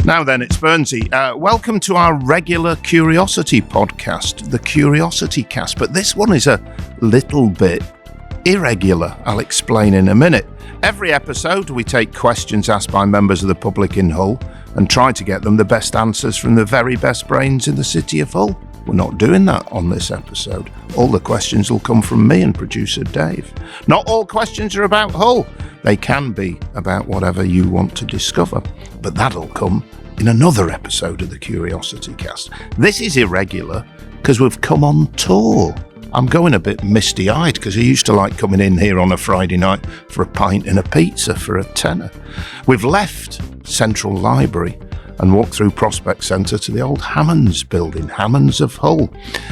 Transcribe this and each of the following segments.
Now then, it's Burnsy. Welcome to our regular Curiosity podcast, the CuriosityCast. But this one is a little bit irregular. I'll explain in a minute. Every episode, we take questions asked by members of the public in Hull and try to get them the best answers from the very best brains in the city of Hull. We're not doing that on this episode. All the questions will come from me and producer Dave. Not all questions are about Hull. They can be about whatever you want to discover. But that'll come in another episode of the CuriosityCast. This is irregular because we've come on tour. I'm going a bit misty-eyed because I used to like coming in here on a Friday night for a pint and a pizza for a tenner. We've left Central Library and walked through Prospect Centre to the old Hammonds building, Hammonds of Hull,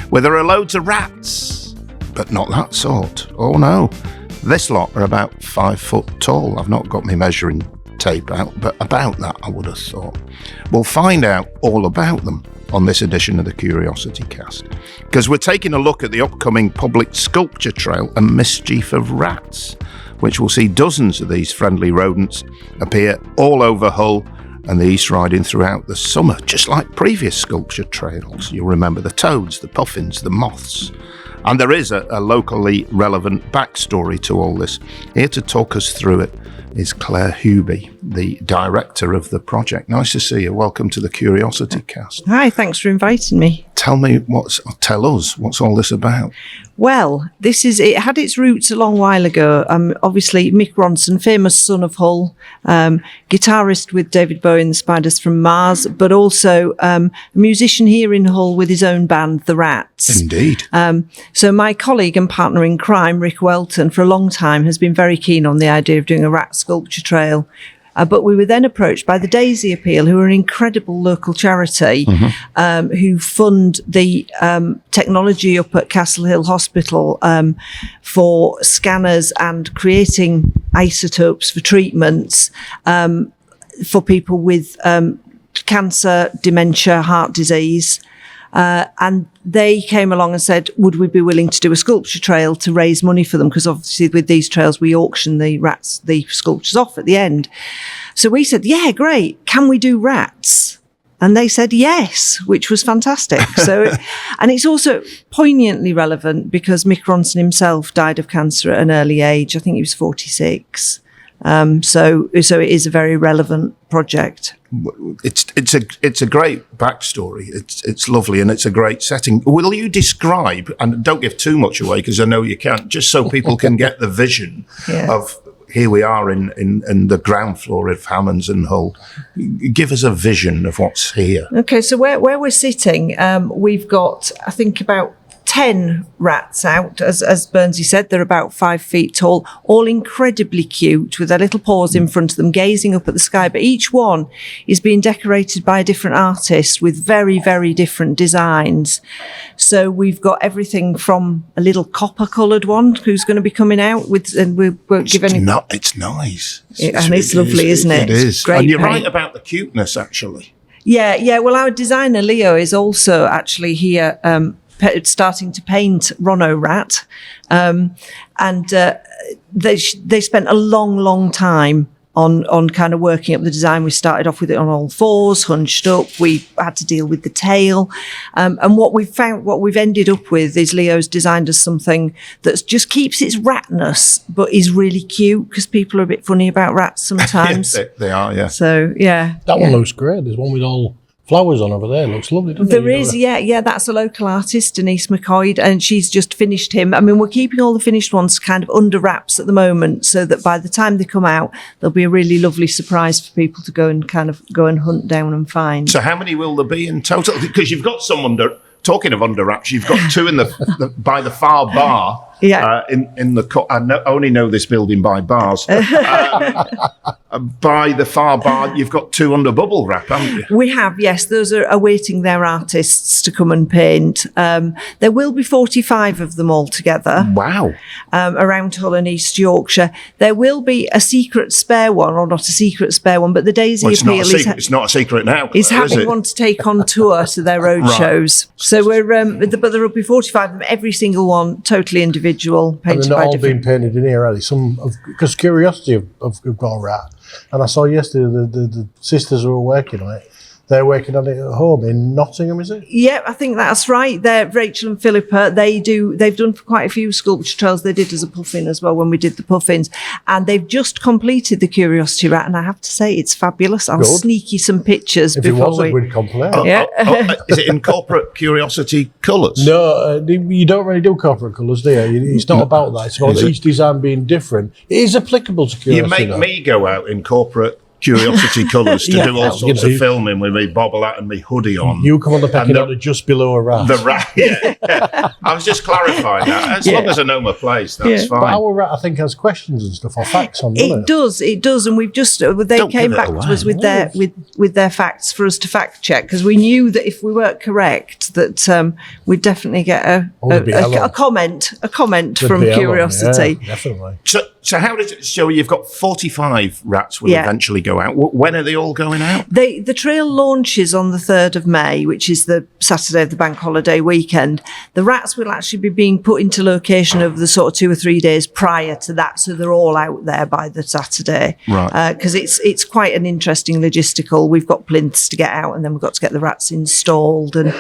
where there are loads of rats, but not that sort. Oh no, this lot are about 5 foot tall. I've not got my measuring tape out, but about that I would have thought. We'll find out all about them on this edition of the CuriosityCast, because we're taking a look at the upcoming public sculpture trail, A Mischief of Rats, which will see dozens of these friendly rodents appear all over Hull and the East Riding throughout the summer, just like previous sculpture trails. You'll remember the toads, the puffins, the moths. And there is a locally relevant backstory to all this. Here to talk us through it is Clare Huby, the director of the project. Nice to see you. Welcome to the CuriosityCast. Hi, thanks for inviting me. Tell us what's all this about. Well, it had its roots a long while ago. Obviously, Mick Ronson, famous son of Hull, guitarist with David Bowie and the Spiders from Mars, but also a musician here in Hull with his own band, The Rats. Indeed. So my colleague and partner in crime, Rick Welton, for a long time has been very keen on the idea of doing a rat sculpture trail. But we were then approached by the Daisy Appeal, who are an incredible local charity, who fund the technology up at Castle Hill Hospital for scanners and creating isotopes for treatments for people with cancer, dementia, heart disease. And they came along and said, would we be willing to do a sculpture trail to raise money for them? Because obviously with these trails, we auction the sculptures off at the end. So we said, yeah, great. Can we do rats? And they said yes, which was fantastic. And it's also poignantly relevant because Mick Ronson himself died of cancer at an early age. I think he was 46. So it is a very relevant project. It's a great backstory. It's lovely and it's a great setting. Will you describe, and don't give too much away because I know you can't, just so people can get the vision of here we are in the ground floor of Hammonds and Hull. Give us a vision of what's here. Okay, so where we're sitting, we've got I think about 10 rats out, as Burnsy said. They're about 5 feet tall, all incredibly cute with their little paws in front of them, gazing up at the sky. But each one is being decorated by a different artist with very, very different designs. So we've got everything from a little copper-coloured one who's going to be coming out with, and we won't give any. It's nice. And it's lovely, isn't it? It is. Great and you're paint. right about the cuteness, actually. Yeah. Well, our designer Leo is also actually here. Starting to paint Rono Rat, and they spent a long time on kind of working up the design. We started off with it on all fours, hunched up. We had to deal with the tail, and what we've ended up with is Leo's designed us something that just keeps its ratness, but is really cute because people are a bit funny about rats sometimes. They are, yeah. So yeah, that one looks great. There's one with all flowers on over there. Looks lovely, doesn't it? There is, yeah. That's a local artist, Denise McCoy, and she's just finished him. I mean, we're keeping all the finished ones kind of under wraps at the moment, so that by the time they come out, there'll be a really lovely surprise for people to go and hunt down and find. So, how many will there be in total? Because you've got some under. Talking of under wraps, you've got 2 in the by the far bar. Yeah. In the I only know this building by bars. By the far bar, you've got 2 under bubble wrap, haven't you? We have, yes. Those are awaiting their artists to come and paint. There will be 45 of them altogether. Wow. Around Hull and East Yorkshire. There will be a secret spare one, or not a secret spare one, but the Daisy Appeal it's not a secret now. Is having one to take on tour to their road shows. So we're, but there will be 45 of them, every single one totally individual, painted and they're by not all different. being painted in here, are they? Some because Curiosity have got a rat, and I saw yesterday the sisters who were working on it. they're working on it at home in Nottingham, is it? Yeah, I think that's right. They're Rachel and Philippa. They've done quite a few sculpture trails. They did as a puffin as well when we did the puffins, and they've just completed the Curiosity Rat. And I have to say, it's fabulous. I'll sneak you some pictures If before it wasn't, we'd complain. Is it in corporate Curiosity colours? No, you don't really do corporate colours, do you? It's not about that. It's about each design being different. It is applicable to Curiosity. You make me go out in corporate Curiosity colours to do all sorts of filming with me bobble hat and me hoodie on. You come on the pecking order just below a rat. The rat, yeah. I was just clarifying that. As long as I know my place, that's fine. But our rat, I think, has questions and stuff or facts on, doesn't it? It does, and we've just they came back to us with their facts for us to fact check, because we knew that if we weren't correct, that we'd definitely get a comment from Curiosity. Yeah, definitely. So how does it? So you've got 45 rats will eventually go out. When are they all going out? The trail launches on the 3rd of May, which is the Saturday of the bank holiday weekend. The rats will actually be being put into location over the sort of 2 or 3 days prior to that, so they're all out there by the Saturday. Right. Because it's quite an interesting logistical. We've got plinths to get out, and then we've got to get the rats installed, and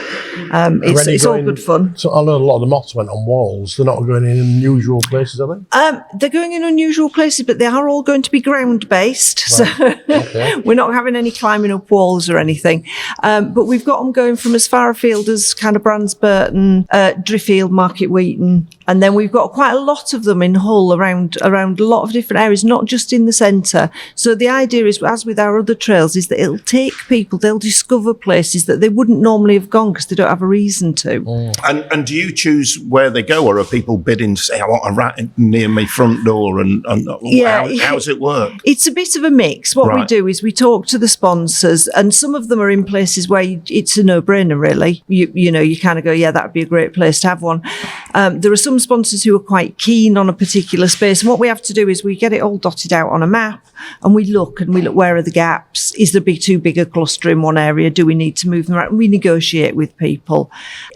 it's all good fun. So I know a lot of the moths went on walls. They're not going in unusual places, are they? They're going in unusual places, but they are all going to be ground based. Right. So we're not having any climbing up walls or anything. But we've got them going from as far afield as kind of Bransburton, Driffield, Market Wheaton. And then we've got quite a lot of them in Hull around a lot of different areas, not just in the centre. So the idea is, as with our other trails, is that it'll take people, they'll discover places that they wouldn't normally have gone because they don't have a reason to. Mm. And do you choose where they go, or are people bidding to say, I want a rat near my front door? And how does it work? It's a bit of a mix. What we do is we talk to the sponsors, and some of them are in places where it's a no-brainer, really. You kind of go, yeah, that would be a great place to have one. There are some sponsors who are quite keen on a particular space, and what we have to do is we get it all dotted out on a map, and we look where are the gaps. Is there too big a cluster in one area? Do we need to move them around? And we negotiate with people.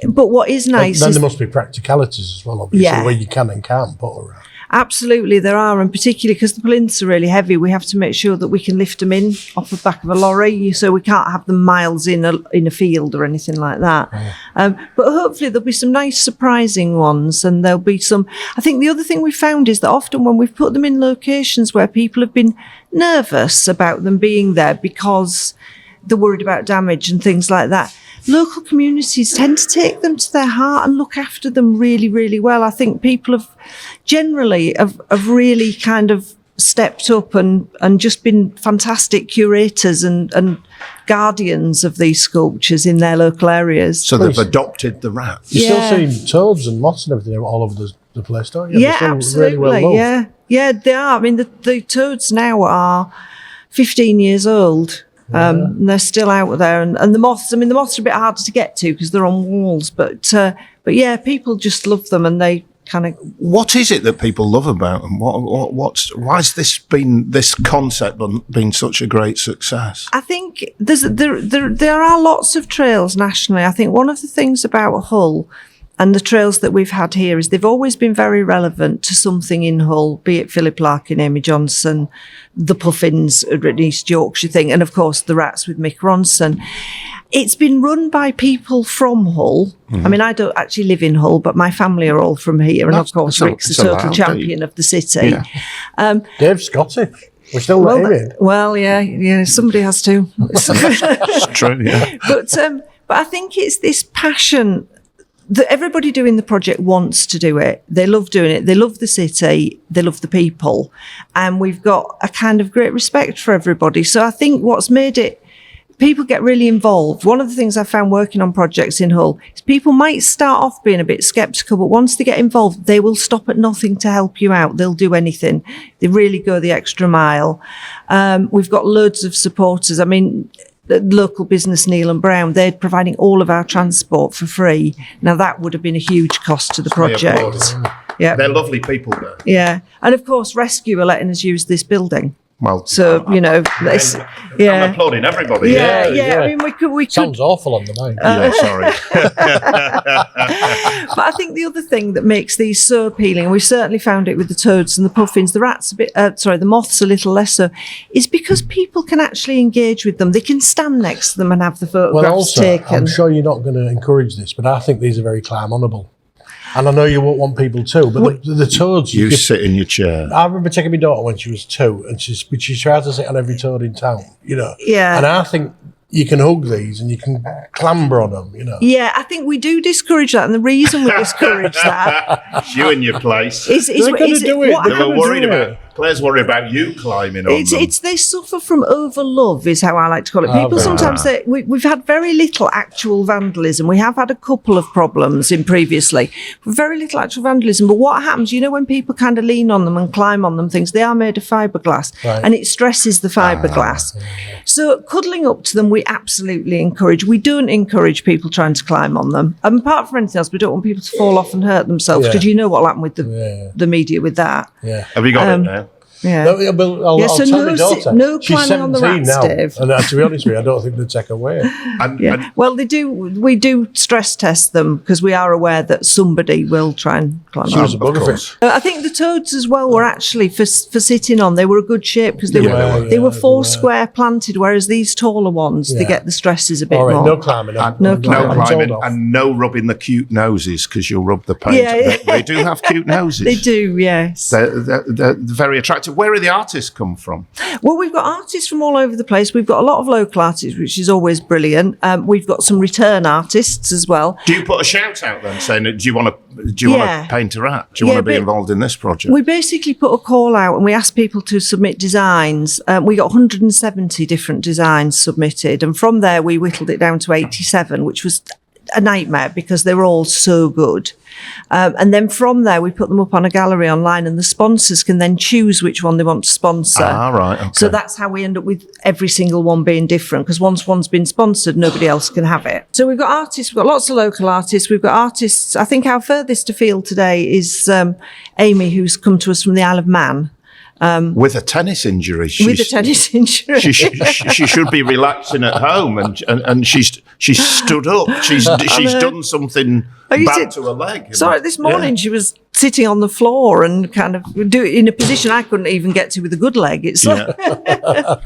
But what is nice then there must be practicalities as well, obviously, where you can and can't put a rat. Absolutely, there are, and particularly because the plinths are really heavy, we have to make sure that we can lift them in off the back of a lorry, so we can't have them miles in a field or anything like that. But hopefully there'll be some nice surprising ones, and there'll be some. I think the other thing we found is that often when we've put them in locations where people have been nervous about them being there because they're worried about damage and things like that, local communities tend to take them to their heart and look after them really, really well. I think people have generally really kind of stepped up and just been fantastic curators and guardians of these sculptures in their local areas. So they've adopted the rats. You're still seeing toads and moths and everything all over the place, don't you? Yeah, absolutely. Really well yeah, they are. I mean, the toads now are 15 years old. And they're still out there, and the moths. I mean, the moths are a bit harder to get to because they're on walls, but yeah, people just love them, and they kind of. What is it that people love about them? Why's this concept been such a great success? I think there are lots of trails nationally. I think one of the things about Hull and the trails that we've had here is they've always been very relevant to something in Hull, be it Philip Larkin, Amy Johnson, the Puffins, East Yorkshire thing, and of course the Rats with Mick Ronson. It's been run by people from Hull. Mm-hmm. I mean, I don't actually live in Hull, but my family are all from here. And of course, Rick's the total champion of the city. Yeah. Dave's Scottish. We're still let him in. Well, yeah, somebody has to. It's true, yeah. But I think it's this passion that everybody doing the project wants to do it. They love doing it. They love the city. They love the people. And we've got a kind of great respect for everybody. So I think what's made it, people get really involved. One of the things I found working on projects in Hull is people might start off being a bit sceptical, but once they get involved, they will stop at nothing to help you out. They'll do anything. They really go the extra mile. We've got loads of supporters. I mean, the local business, Neil and Brown, they're providing all of our transport for free. Now, that would have been a huge cost to the project. Yeah, they're lovely people, though. Yeah. And, of course, Rescue are letting us use this building. Well, So, it's, I'm applauding everybody. yeah. I mean, we could. Sounds awful on the mic. Yeah, sorry. But I think the other thing that makes these so appealing, and we certainly found it with the toads and the puffins, the rats the moths a little less so, is because people can actually engage with them. They can stand next to them and have the photographs Well, also, taken. I'm sure you're not going to encourage this, but I think these are very climb-onable. And I know you won't want people to, but the toads... You sit in your chair. I remember taking my daughter when she was 2, and she tried to sit on every toad in town, Yeah. And I think you can hug these and you can clamber on them, Yeah, I think we do discourage that, and the reason we discourage that It's you in your place. is They're going to do it. what They were happens- worried about... Claire's worried about you climbing on them. It's they suffer from overlove, is how I like to call it. People sometimes say we've had very little actual vandalism. We have had a couple of problems previously, very little actual vandalism. But what happens, when people kind of lean on them and climb on them, things, they are made of fiberglass, and it stresses the fiberglass. So cuddling up to them, we absolutely encourage. We don't encourage people trying to climb on them. And apart from anything else, we don't want people to fall off and hurt themselves, because you know what will happen with the media with that. Yeah. Have you got it now? Yeah. No, I'll so tell no my daughter. no She's climbing on the 17 rats, now, Dave. and to be honest with you, I don't think they'd take away. And Well, we do stress test them because we are aware that somebody will try and climb She was a on. bugger for it. I think the toads as well were actually for sitting on. They were a good shape because they were they were. four square planted, whereas these taller ones they Yeah. get the stresses a bit All right, more. no climbing. No climbing. no climbing and no rubbing the cute noses because you'll rub the paint. Yeah. They do have cute noses. They do, yes. They're very attractive. Where do the artists come from? Well, we've got artists from all over the place. We've got a lot of local artists, which is always brilliant. We've got some return artists as well. Do you put a shout out then saying, do you want to paint a rat? Do you want to be involved in this project? We basically put a call out and we asked people to submit designs. We got 170 different designs submitted, and from there we whittled it down to 87, which was a nightmare because they were all so good. And then from there, we put them up on a gallery online, and the sponsors can then choose which one they want to sponsor. Right. Okay. So that's how we end up with every single one being different, because once one's been sponsored, nobody else can have it. So we've got artists, we've got lots of local artists. We've got artists, I think our furthest afield today is Amy, who's come to us from the Isle of Man. With a tennis injury. She should be relaxing at home, and she's stood up. She's done something bad to her leg. Sorry, this morning she was sitting on the floor and kind of in a position I couldn't even get to with a good leg. It's like, I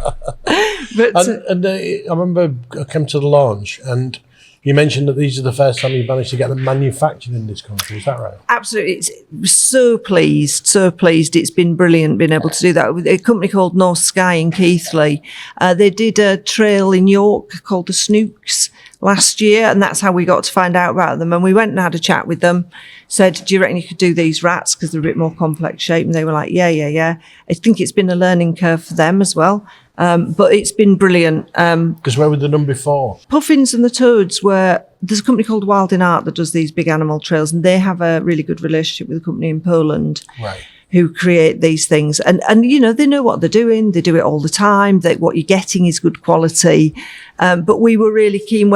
remember I came to the launch and you mentioned that these are the first time you've managed to get them manufactured in this country. Is that right? Absolutely. It's so pleased. It's been brilliant being able to do that. With a company called North Sky in Keighley. They did a trail in York called the Snooks last year, and that's how we got to find out about them. And we went and had a chat with them, said, do you reckon you could do these rats? Because they're a bit more complex shape. And they were like, yeah. I think it's been a learning curve for them as well. But it's been brilliant. Because where were they done before? Puffins and the toads there's a company called Wild in Art that does these big animal trails, and they have a really good relationship with a company in Poland. Right. Who create these things. And they know what they're doing. They do it all the time. What you're getting is good quality. But we were really keen.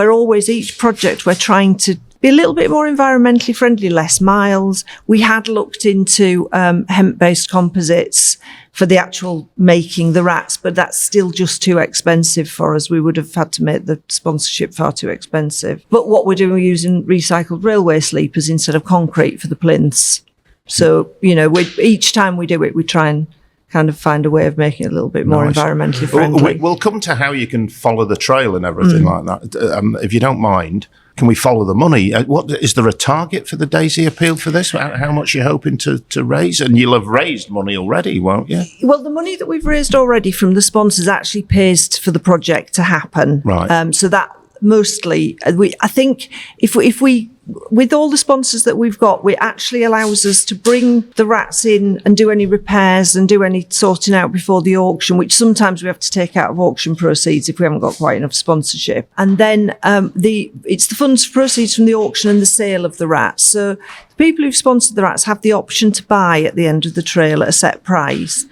Each project, we're trying to be a little bit more environmentally friendly, less miles. We had looked into hemp-based composites for the actual making the rats, but that's still just too expensive for us. We would have had to make the sponsorship far too expensive. But what we're doing, we're using recycled railway sleepers instead of concrete for the plinths. So, each time we do it, we try and kind of find a way of making it a little bit more environmentally friendly. We'll come to how you can follow the trail and everything like that. If you don't mind, can we follow the money? Is there a target for the Daisy Appeal for this? How much are you hoping to raise? And you'll have raised money already, won't you? Well, the money that we've raised already from the sponsors actually pays for the project to happen. Right. So that mostly, I think if we with all the sponsors that we've got, it actually allows us to bring the rats in and do any repairs and do any sorting out before the auction, which sometimes we have to take out of auction proceeds if we haven't got quite enough sponsorship. And then it's the funds proceeds from the auction and the sale of the rats. So the people who've sponsored the rats have the option to buy at the end of the trail at a set price.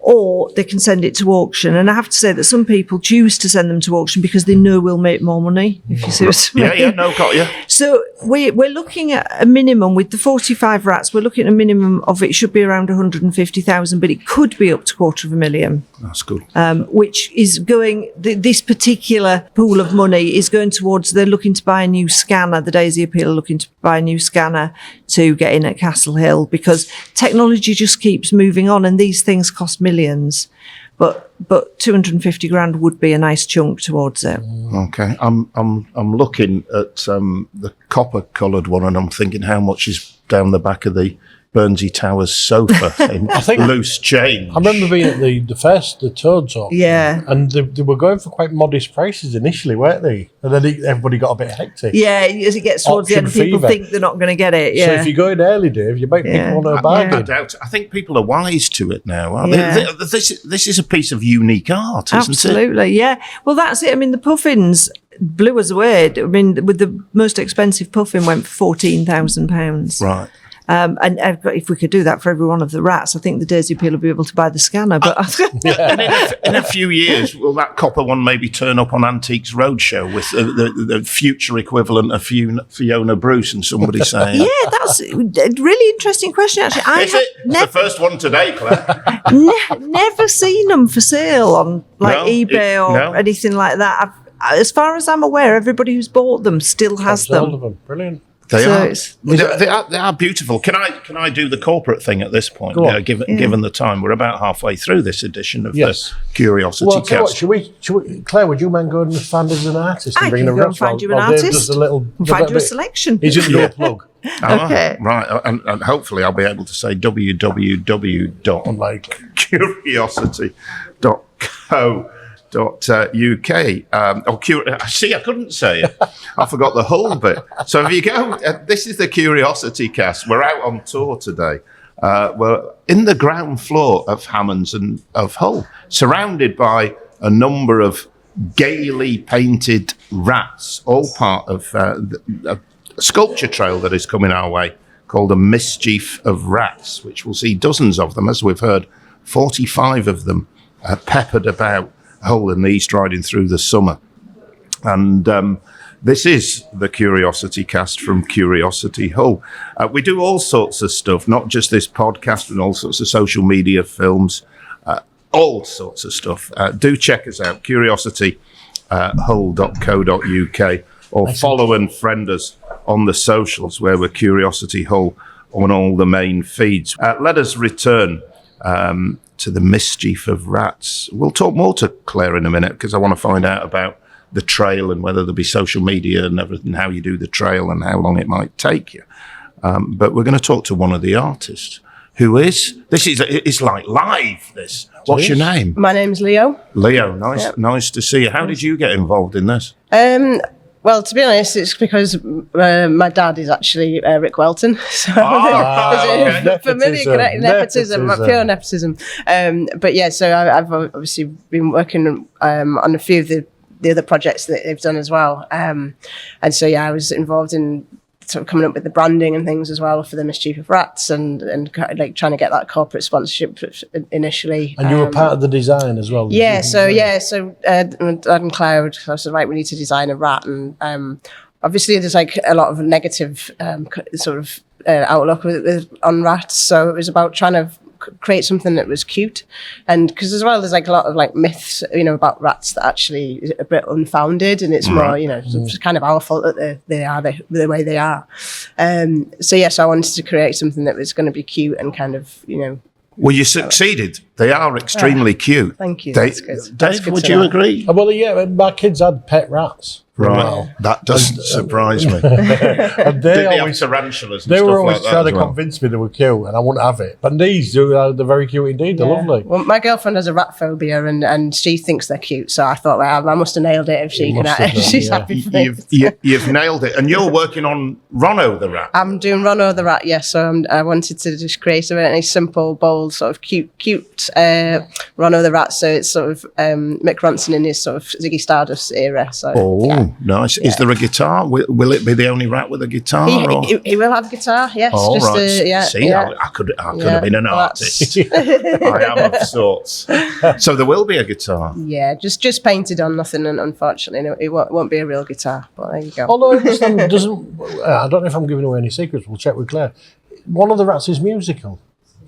or they can send it to auction. And I have to say that some people choose to send them to auction because they know we'll make more money, if you see what I mean. Yeah, no, got you. So we're looking at a minimum, with the 45 rats, we're looking at a minimum of, it should be around 150,000, but it could be up to $250,000. That's good. Which is going, this particular pool of money is going towards, they're looking to buy a new scanner. The Daisy Appeal are looking to buy a new scanner to get in at Castle Hill, because technology just keeps moving on and these things cost millions. But 250 grand would be a nice chunk towards it. Okay, I'm looking at the copper coloured one, and I'm thinking how much is down the back of the Burnsy Towers sofa in loose change. I remember being at the Toads auction. Yeah. And they were going for quite modest prices initially, weren't they? And then everybody got a bit hectic. Yeah, as it gets towards the end, people think they're not going to get it. Yeah. So if you go in early, Dave, you might pick one at a bargain. I think people are wise to it now, aren't they? This is a piece of unique art, isn't it? Absolutely, yeah. Well, that's it. I mean, the puffins blew us away. I mean, with the most expensive puffin went for £14,000. Right. And if we could do that for every one of the rats, I think the Daisy Appeal will be able to buy the scanner. But and in a few years, will that copper one maybe turn up on Antiques Roadshow with the future equivalent of Fiona Bruce and somebody saying... Yeah, that's a really interesting question, actually. It's the first one today, Claire. Never seen them for sale on eBay or anything like that. As far as I'm aware, everybody who's bought them still has them. All of them. Brilliant. They are beautiful. Can I do the corporate thing at this point? Given the time, we're about halfway through this edition of the Curiosity Cast. Should we, Claire? Would you mind going and find us an artist and bringing a go and find you an artist. Find you a selection. He's just a plug. Okay. Right, and hopefully I'll be able to say www.curiosity.co.uk. See, I couldn't say it. I forgot the whole bit. So if you go, this is the Curiosity Cast. We're out on tour today. We're in the ground floor of Hammond's and of Hull, surrounded by a number of gaily painted rats, all part of a sculpture trail that is coming our way called A Mischief of Rats, which we'll see dozens of them, as we've heard, 45 of them peppered about Hull and East riding through the summer. And this is the Curiosity Cast from Curiosity Hull. We do all sorts of stuff, not just this podcast, and all sorts of social media, films, all sorts of stuff. Do check us out, curiosityhull.co.uk, or follow and friend us on the socials, where we're Curiosity Hull on all the main feeds. Let us return to the Mischief of Rats. We'll talk more to Claire in a minute, because I want to find out about the trail and whether there'll be social media and everything, how you do the trail and how long it might take you. But we're going to talk to one of the artists, who is, it's like live, this. What's your name? My name's Leo. Leo, nice to see you. How did you get involved in this? Well, to be honest, it's because my dad is actually Rick Welton. So familiar nepotism, pure nepotism. But yeah, so I've obviously been working on a few of the other projects that they've done as well. And so, yeah, I was involved in sort of coming up with the branding and things as well for the Mischief of Rats, and like trying to get that corporate sponsorship initially. And you were part of the design as well. So Dad and Claire, I said, right, we need to design a rat, and obviously there's like a lot of negative sort of outlook on rats, so it was about trying to create something that was cute, and because as well there's like a lot of like myths about rats that actually is a bit unfounded, and it's more it's kind of our fault that they are the way they are. So I wanted to create something that was going to be cute and kind of Well, you succeeded. They are extremely cute. Thank you. That's good. Dave, would you agree? Well, yeah, my kids had pet rats. Right, that doesn't surprise me. And they always tarantulas. They were always trying to convince me they were cute, and I wouldn't have it. But these, they're very cute indeed. They're lovely. Well, my girlfriend has a rat phobia, and she thinks they're cute. So I thought, well, I must have nailed it if she can. She's happy for me. You've nailed it, and you're working on Rono the rat. I'm doing Rono the rat. Yes, so I wanted to just create a very simple, bold, sort of cute Rats, Ronno the Rat. So it's sort of Mick Ronson in his sort of Ziggy Stardust era. So Nice. Is there a guitar? Will it be the only rat with a guitar? He will have a guitar. Yes. All right. See, yeah. I could have been an artist. I am of sorts. So there will be a guitar. Yeah, just painted on, nothing. And unfortunately, it won't be a real guitar. But there you go. Although I understand, I don't know if I'm giving away any secrets. We'll check with Claire. One of the rats is musical.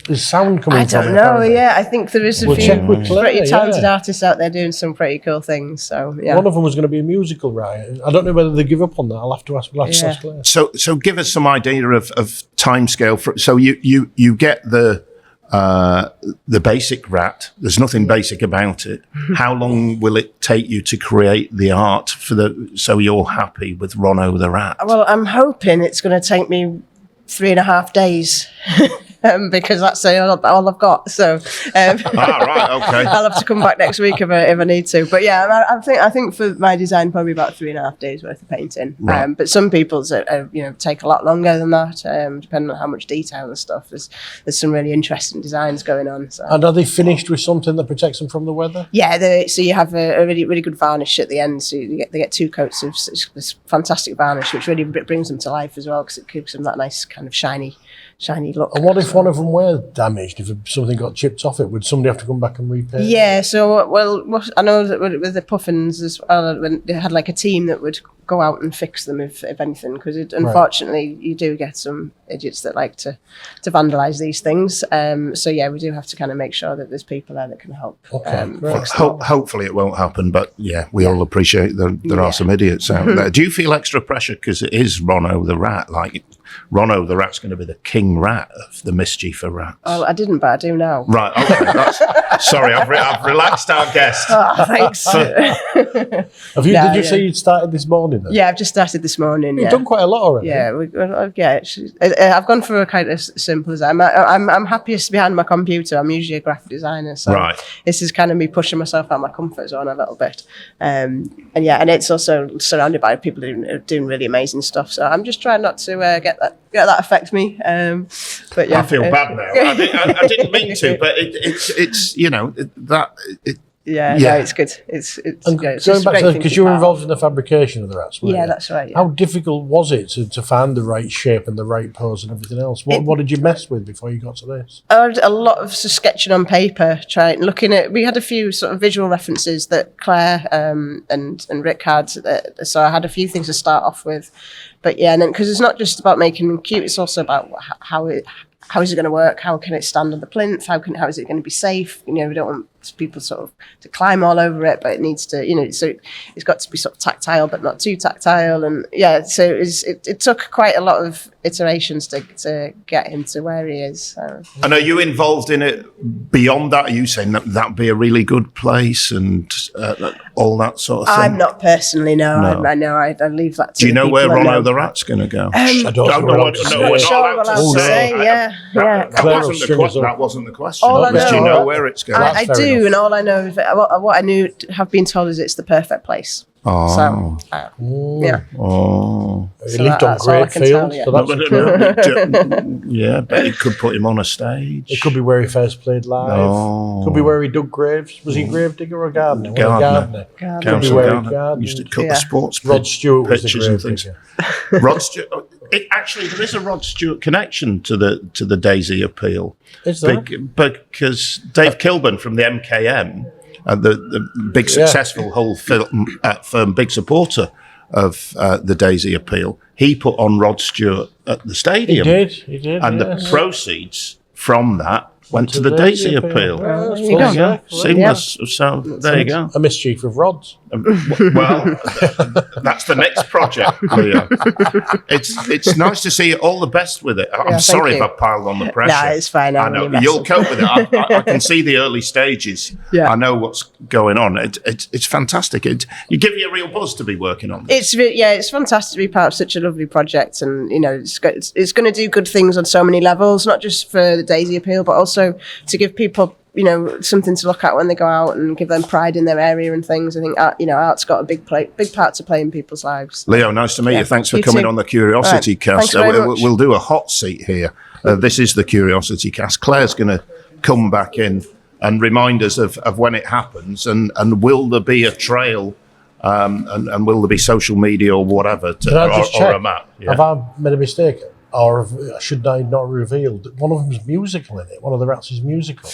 There's sound coming from it. I don't know. Apparently. Yeah, I think there is a few check with Claire, pretty talented artists out there doing some pretty cool things. So yeah, one of them was going to be a musical, right? I don't know whether they give up on that. I'll have to ask Claire. So give us some idea of timescale. So you get the basic rat. There's nothing basic about it. How long will it take you to create the art so you're happy with Ronno the Rat? Well, I'm hoping it's going to take me 3.5 days. Because that's all I've got. So, right, okay. I'll have to come back next week if I need to. But yeah, I think for my design, probably about 3.5 days worth of painting. Right. But some people's, take a lot longer than that, depending on how much detail and stuff. There's some really interesting designs going on. So. And are they finished with something that protects them from the weather? Yeah, so you have a really, really good varnish at the end. So they get 2 coats of this fantastic varnish, which really brings them to life as well, because it gives them that nice kind of shiny look. And what if one of them were damaged? If something got chipped off it, would somebody have to come back and repair it? Yeah, so, I know that with the puffins as well, when they had like a team that would go out and fix them if anything, because unfortunately you do get some idiots that like to vandalise these things. So yeah, we do have to kind of make sure that there's people there that can help. Hopefully it won't happen, but we all appreciate there are some idiots out there. Do you feel extra pressure because it is Ronno the Rat? Like Ronno the Rat's going to be the king rat of the Mischief of Rats. Oh, I didn't, but I do now. Right, okay. Sorry, I've relaxed our guest. Oh, thanks. Did you say you'd started this morning then? Yeah, I've just started this morning. You've done quite a lot already. Yeah, I've gone for a kind of simple as I'm happiest behind my computer. I'm usually a graphic designer, so this is kind of me pushing myself out of my comfort zone a little bit. And it's also surrounded by people doing really amazing stuff. So I'm just trying not to get that affect me. But yeah, I feel bad now. I didn't mean to, but it's no, it's good. It's going back to because you were involved in the fabrication of the rats. Yeah, that's right. Yeah. How difficult was it to find the right shape and the right pose and everything else? What did you mess with before you got to this? I did a lot of sketching on paper, looking at. We had a few sort of visual references that Claire and Rick had, so I had a few things to start off with. But yeah, and then because it's not just about making them cute, it's also about how is it going to work? How can it stand on the plinth? How is it going to be safe? We don't want people sort of to climb all over it, but it needs to, so it's got to be sort of tactile, but not too tactile. And yeah, so it took quite a lot of iterations to get him to where he is. So. And are you involved in it beyond that? Are you saying that'd be a really good place and all that sort of thing? I'm not personally, no. I know, I leave that to Do you know where Ronno the Rat's going to go? I don't know. We're not allowed to say, yeah. That wasn't the question. Do you know where it's going? I do, and all I know is what I have been told is it's the perfect place. Oh. So, yeah. Oh. He lived on Great Field. Yeah, but it could put him on a stage. It could be where he first played live. Oh. Could be where he dug graves. Was he a grave digger or gardener? Gardener. Council gardener. Used to cut the sports Rod Stewart was the pitches grave and things. digger. Rod Stewart. Actually, there is a Rod Stewart connection to the Daisy Appeal. Is there? Because Dave Kilburn from the MKM, the big successful Hull firm, big supporter of the Daisy Appeal, he put on Rod Stewart at the stadium. He did. And the proceeds from that went to the Daisy Appeal. Well, there you go. Seamless. Yeah. So there you go. A Mischief of Rods. Well, that's the next project, Leo. It's nice to see you. All the best with it. I'm sorry if I piled on the pressure. No, it's fine. I know you'll cope with it. I can see the early stages. Yeah. I know what's going on. It's fantastic. You give you a real buzz to be working on this. It's fantastic to be part of such a lovely project, and it's going to do good things on so many levels, not just for the Daisy Appeal, but also to give people something to look at when they go out and give them pride in their area and things. I think art's got a big part to play in people's lives. Leo, nice to meet you. Thanks for coming on the Curiosity Cast. We'll do a hot seat here. This is the Curiosity Cast. Claire's going to come back in and reminders of when it happens, and will there be a trail, and will there be social media or whatever, or a map? Yeah. Have I made a mistake, or should I not reveal that one of them's musical in it? One of the rats is musical.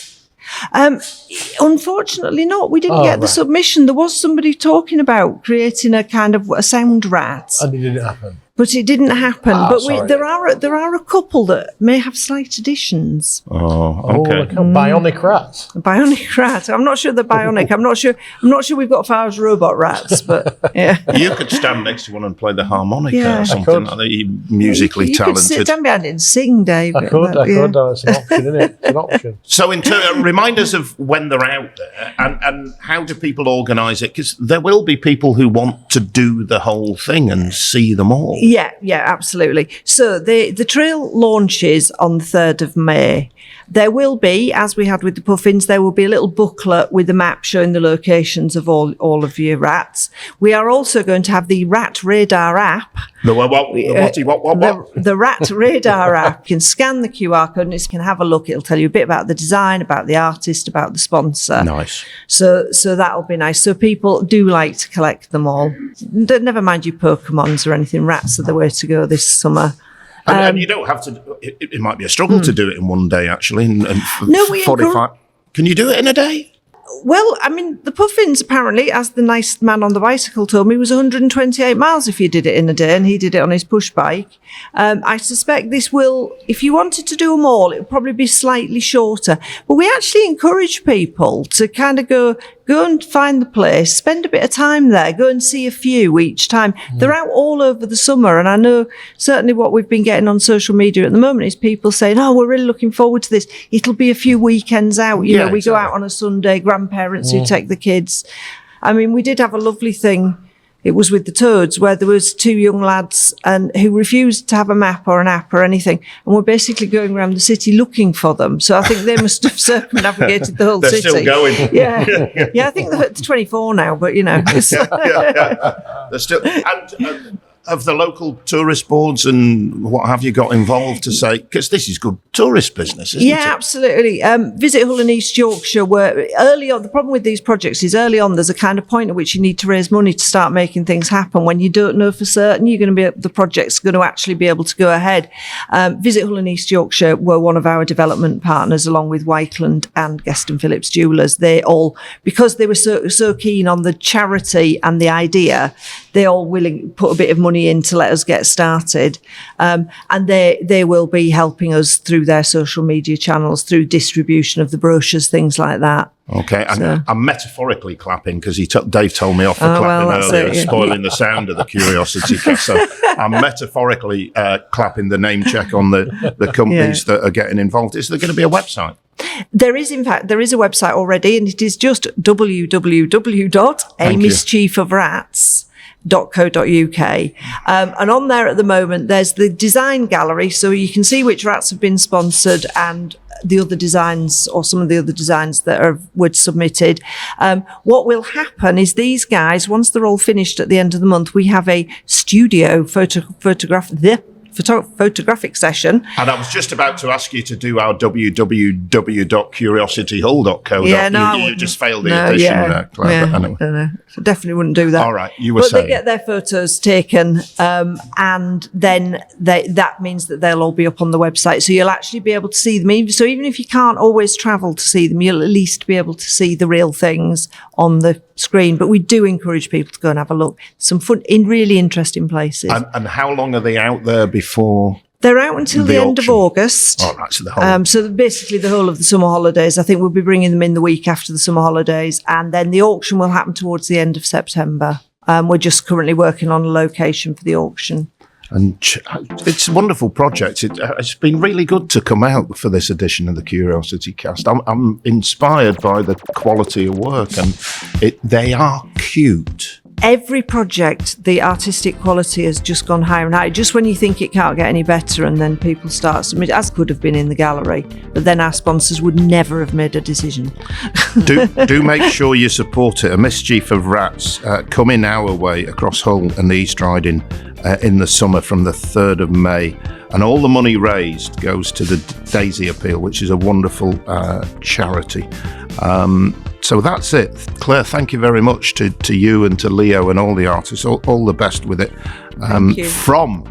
Unfortunately not. We didn't get the submission. There was somebody talking about creating a kind of a sound rat. And it didn't happen. But it didn't happen. Sorry. There are a couple that may have slight additions. Oh, okay. Like a bionic rat. A bionic rat. I'm not sure they're bionic. I'm not sure we've got far as robot rats, but yeah. You could stand next to one and play the harmonica Yeah. or something like that. You're musically you talented. could sit down behind it and sing, Dave. I could. It's an option, isn't it? It's an option. So, remind us of when they're out there, and how do people organise it? Because there will be people who want to do the whole thing and see them all. Yeah, absolutely. So the trail launches on the 3rd of May. There will be, as we had with the puffins, there will be a little booklet with a map showing the locations of all of your rats. We are also going to have the Rat Radar app. The what? The Rat Radar app. You can scan the QR code and you can have a look. It'll tell you a bit about the design, about the artist, about the sponsor. Nice. So that'll be nice. So people do like to collect them all. Never mind your Pokemons or anything. Rats are the way to go this summer. And you don't have to. It might be a struggle to do it in one day, actually. We 45. Can you do it in a day? Well, I mean, the puffins apparently, as the nice man on the bicycle told me, was 128 miles if you did it in a day, and he did it on his push bike. I suspect this will, if you wanted to do them all, it would probably be slightly shorter. But we actually encourage people to kind of go and find the place, spend a bit of time there, go and see a few each time. They're out all over the summer, and I know certainly what we've been getting on social media at the moment is people saying, oh, we're really looking forward to this. It'll be a few weekends out. You know, we go out on a Sunday, grandparents who take the kids. I mean, we did have a lovely thing. It was with the toads, where there was two young lads and who refused to have a map or an app or anything, and were basically going around the city looking for them. So I think they must have circumnavigated the whole city. They're still going. Yeah. I think they're 24 now, but you know. They're still. And have the local tourist boards and what have you got involved to say, because this is good tourist business, isn't it? Yeah, absolutely. Visit Hull and East Yorkshire, where early on, the problem with these projects is early on, there's a kind of point at which you need to raise money to start making things happen. When you don't know for certain the project's going to actually be able to go ahead. Visit Hull and East Yorkshire were one of our development partners, along with Wykeland and Gueston Phillips Jewellers. They all, because they were so keen on the charity and the idea, they all willing put a bit of money in to let us get started, and they will be helping us through their social media channels, through distribution of the brochures, things like that. Okay, and I'm metaphorically clapping because Dave told me off for clapping earlier, spoiling the sound of the Curiosity Cast. So I'm metaphorically clapping the name check on the companies that are getting involved. Is there going to be a website? There is, in fact, a website already, and it is just www.amischiefofrats.co.uk. And on there at the moment, there's the design gallery, so you can see which rats have been sponsored and the other designs, or some of the other designs that were submitted. What will happen is these guys, once they're all finished at the end of the month, we have a studio photographic session. And I was just about to ask you to do our www.curiosityhull.co.uk. You just failed the edition there, Claire. Anyway. No, I definitely wouldn't do that. All right, you were saying. They get their photos taken, and then that means that they'll all be up on the website. So you'll actually be able to see them. So even if you can't always travel to see them, you'll at least be able to see the real things on the screen. But we do encourage people to go and have a look. Some fun in really interesting places. And how long are they out there before? They're out until the end of August. Oh, right, so the whole. So basically the whole of the summer holidays. I think we'll be bringing them in the week after the summer holidays, and then the auction will happen towards the end of September. We're just currently working on a location for the auction. And it's a wonderful project. It's been really good to come out for this edition of the Curiosity Cast. I'm inspired by the quality of work, and they are cute. Every project, the artistic quality has just gone higher and higher. Just when you think it can't get any better, and then people start submitting, as could have been in the gallery, but then our sponsors would never have made a decision. Do make sure you support it. A Mischief of Rats coming our way across Hull and the East Riding in the summer from the 3rd of May. And all the money raised goes to the Daisy Appeal, which is a wonderful charity. So that's it. Claire, thank you very much to you and to Leo and all the artists. All the best with it. Thank you. From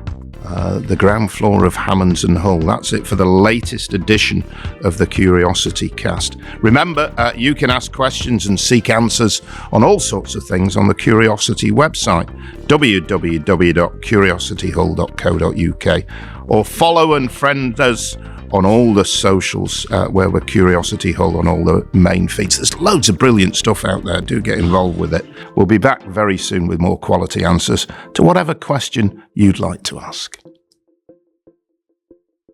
the ground floor of Hammonds and Hull. That's it for the latest edition of the Curiosity Cast. Remember, you can ask questions and seek answers on all sorts of things on the Curiosity website, www.curiosityhull.co.uk, or follow and friend us on all the socials where we're Curiosity Hull on all the main feeds. There's loads of brilliant stuff out there. Do get involved with it. We'll be back very soon with more quality answers to whatever question you'd like to ask.